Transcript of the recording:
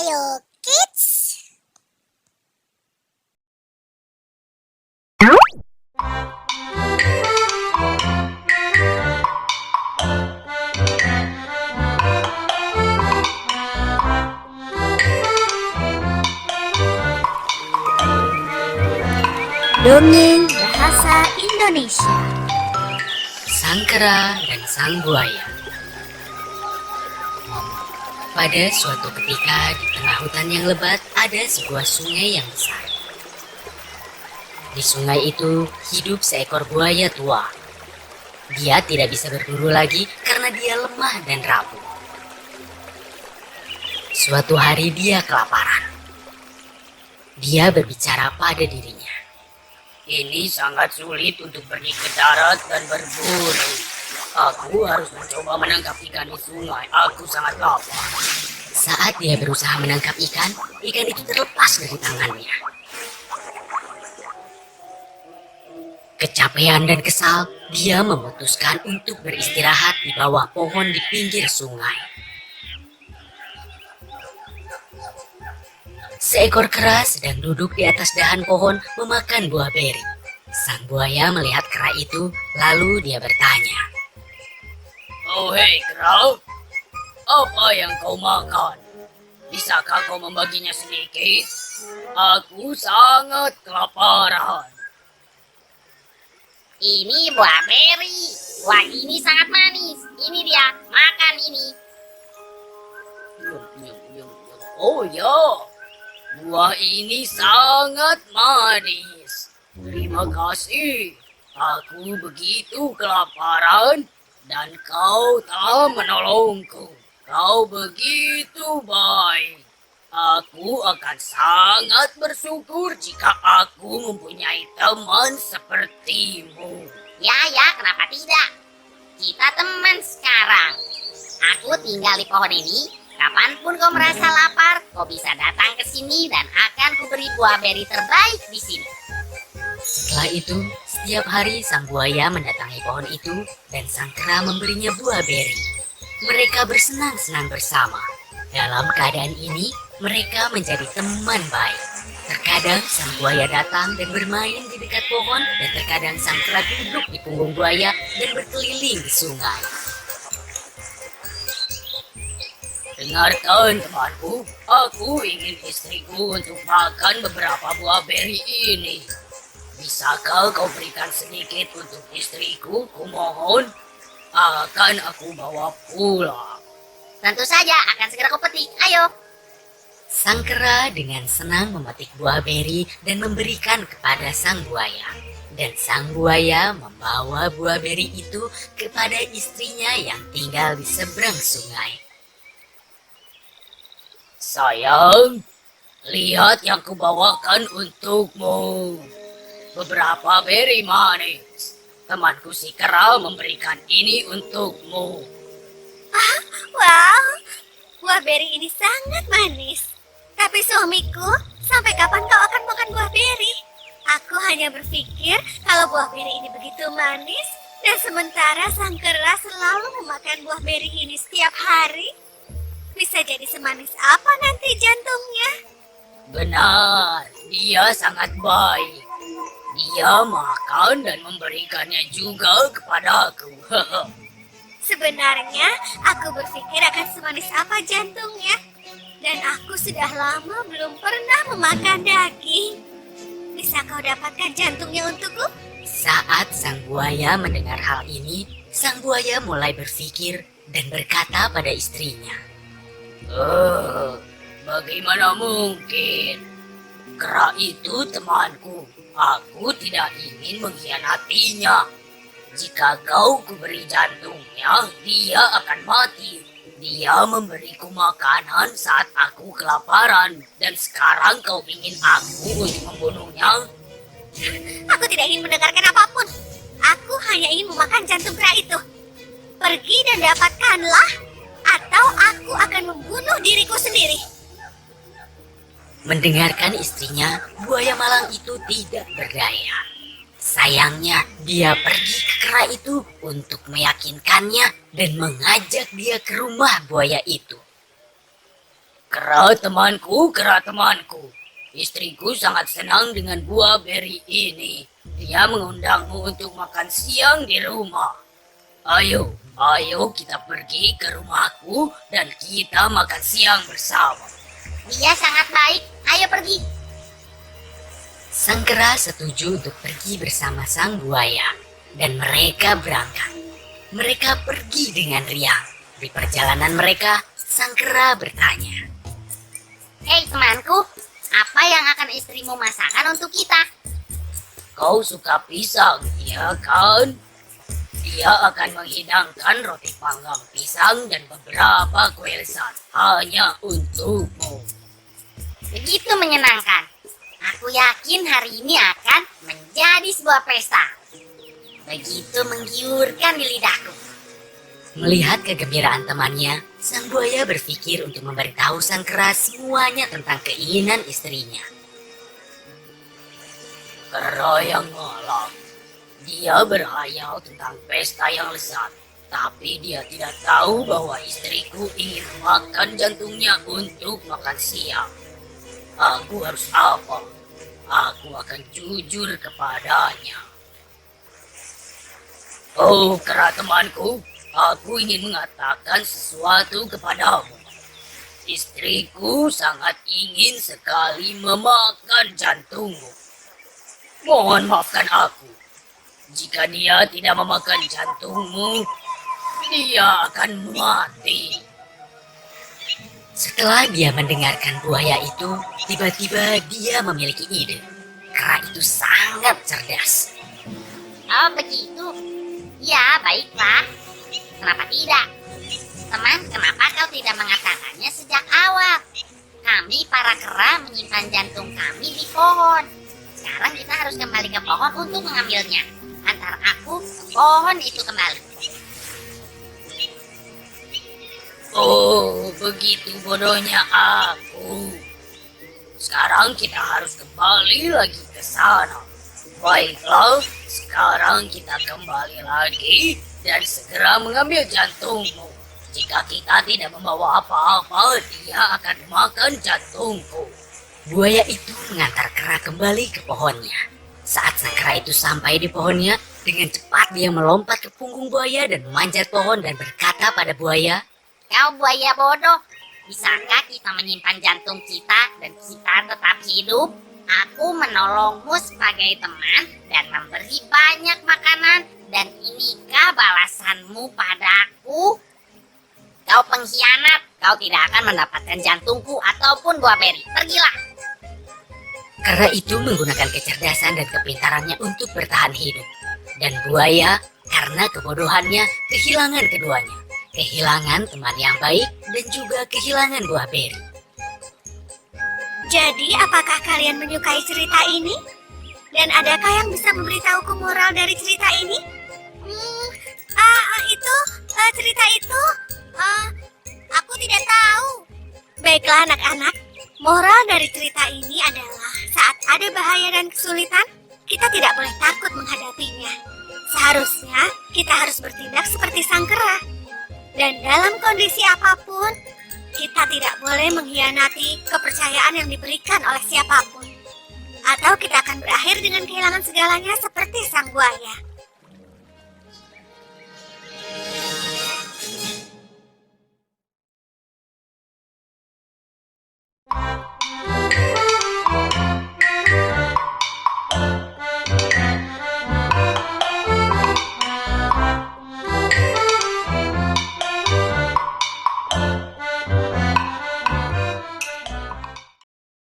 Ayo Kids. Dongeng bahasa Indonesia. Sang Kera dan Sang Buaya. Pada suatu ketika di tengah hutan yang lebat ada sebuah sungai yang besar. Di sungai itu hidup seekor buaya tua. Dia tidak bisa berburu lagi karena dia lemah dan rapuh. Suatu hari dia kelaparan. Dia berbicara pada dirinya. Ini sangat sulit untuk pergi ke darat dan berburu. Aku harus mencoba menangkap ikan di sungai. Aku sangat lapar. Saat dia berusaha menangkap ikan itu terlepas dari tangannya. Kecapean dan kesal, dia memutuskan untuk beristirahat di bawah pohon di pinggir sungai. Seekor kera sedang duduk di atas dahan pohon memakan buah beri. Sang buaya melihat kera itu, lalu dia bertanya. Oh hei kera, apa yang kau makan? Bisakah kau membaginya sedikit? Aku sangat kelaparan. Ini buah beri. Buah ini sangat manis. Ini dia, makan ini. Oh ya. Buah ini sangat manis. Terima kasih. Aku begitu kelaparan dan kau telah menolongku. Kau begitu baik. Aku akan sangat bersyukur jika aku mempunyai teman sepertimu. Ya, kenapa tidak? Kita teman sekarang. Aku tinggal di pohon ini. Kapanpun kau merasa lapar, kau bisa datang ke sini dan akan kuberi buah beri terbaik di sini. Setelah itu, setiap hari sang buaya mendatangi pohon itu dan sang kera memberinya buah beri. Mereka bersenang-senang bersama. Dalam keadaan ini, mereka menjadi teman baik. Terkadang sang buaya datang dan bermain di dekat pohon dan terkadang sang kera duduk di punggung buaya dan berkeliling di sungai. Dengarkan temanku, aku ingin istriku untuk makan beberapa buah beri ini. Bisakah kau berikan sedikit untuk istriku, kumohon? Akan aku bawa pulang. Tentu saja, akan segera kau petik. Ayo. Sang kera dengan senang memetik buah beri dan memberikan kepada sang buaya. Dan sang buaya membawa buah beri itu kepada istrinya yang tinggal di seberang sungai. Sayang, lihat yang kubawakan untukmu. Beberapa beri manis. Temanku si kera memberikan ini untukmu. Wow, buah beri ini sangat manis. Tapi suamiku, sampai kapan kau akan makan buah beri? Aku hanya berpikir kalau buah beri ini begitu manis, dan sementara sang kera selalu memakan buah beri ini setiap hari. Bisa jadi semanis apa nanti jantungnya? Benar, dia sangat baik. Dia makan dan memberikannya juga kepadaku. Sebenarnya aku berpikir akan semanis apa jantungnya. Dan aku sudah lama belum pernah memakan daging. Bisa kau dapatkan jantungnya untukku? Saat sang buaya mendengar hal ini, sang buaya mulai berpikir dan berkata pada istrinya. Bagaimana mungkin? Kera itu temanku. Aku tidak ingin mengkhianatinya. Jika kau kuberi jantungnya, dia akan mati. Dia memberiku makanan saat aku kelaparan. Dan sekarang kau ingin aku untuk membunuhnya? Aku tidak ingin mendengarkan apapun. Aku hanya ingin memakan jantung kera itu. Pergi dan dapatkanlah, atau aku akan membunuh diriku sendiri. Mendengarkan istrinya, buaya malang itu tidak berdaya. Sayangnya, dia pergi ke kera itu untuk meyakinkannya dan mengajak dia ke rumah buaya itu. Kera temanku, kera temanku. Istriku sangat senang dengan buah beri ini. Dia mengundangmu untuk makan siang di rumah. Ayo, ayo kita pergi ke rumahku dan kita makan siang bersama. Dia sangat baik. Ayo pergi. Sang kera setuju untuk pergi bersama sang buaya dan mereka berangkat. Mereka pergi dengan riang. Di perjalanan mereka, sang kera bertanya. Hei temanku, apa yang akan istrimu masakan untuk kita? Kau suka pisang, iya kan? Dia akan menghidangkan roti panggang pisang dan beberapa kue lezat hanya untukmu. Begitu menyenangkan. Aku yakin hari ini akan menjadi sebuah pesta. Begitu menggiurkan di lidahku. Melihat kegembiraan temannya, sang buaya berpikir untuk memberitahu sang kera semuanya tentang keinginan istrinya. Kera yang malang. Dia berhayal tentang pesta yang lezat, tapi dia tidak tahu bahwa istriku ingin makan jantungnya untuk makan siang. Aku harus apa? Aku akan jujur kepadanya. Oh, kera temanku, aku ingin mengatakan sesuatu kepadamu. Istriku sangat ingin sekali memakan jantungmu. Mohon maafkan aku. Jika dia tidak memakan jantungmu, dia akan mati. Setelah dia mendengarkan buaya itu, tiba-tiba dia memiliki ide. Kera itu sangat cerdas. Oh begitu. Ya baiklah. Kenapa tidak? Teman, kenapa kau tidak mengatakannya sejak awal? Kami para kera menyimpan jantung kami di pohon. Sekarang kita harus kembali ke pohon untuk mengambilnya. Antar aku ke pohon itu kembali. Oh, begitu bodohnya aku. Sekarang kita harus kembali lagi ke sana. Baiklah, sekarang kita kembali lagi dan segera mengambil jantungmu. Jika kita tidak membawa apa-apa, dia akan memakan jantungku. Buaya itu mengantar kera kembali ke pohonnya. Saat sang kera itu sampai di pohonnya, dengan cepat dia melompat ke punggung buaya dan memanjat pohon dan berkata pada buaya, Kau buaya bodoh. Bisakah kita menyimpan jantung kita dan kita tetap hidup? Aku menolongmu sebagai teman dan memberi banyak makanan. Dan inikah balasanmu padaku? Kau pengkhianat. Kau tidak akan mendapatkan jantungku ataupun buah beri. Pergilah. kera itu menggunakan kecerdasan dan kepintarannya untuk bertahan hidup. Dan buaya, karena kebodohannya, kehilangan keduanya. Kehilangan teman yang baik dan juga kehilangan buah beri. Jadi, apakah kalian menyukai cerita ini? Dan adakah yang bisa memberitahuku moral dari cerita ini? Cerita itu, aku tidak tahu. Baiklah anak-anak, moral dari cerita ini adalah saat ada bahaya dan kesulitan, kita tidak boleh takut menghadapinya. Seharusnya kita harus bertindak seperti sang kera. Dan dalam kondisi apapun, kita tidak boleh mengkhianati kepercayaan yang diberikan oleh siapapun. Atau kita akan berakhir dengan kehilangan segalanya seperti sang buaya.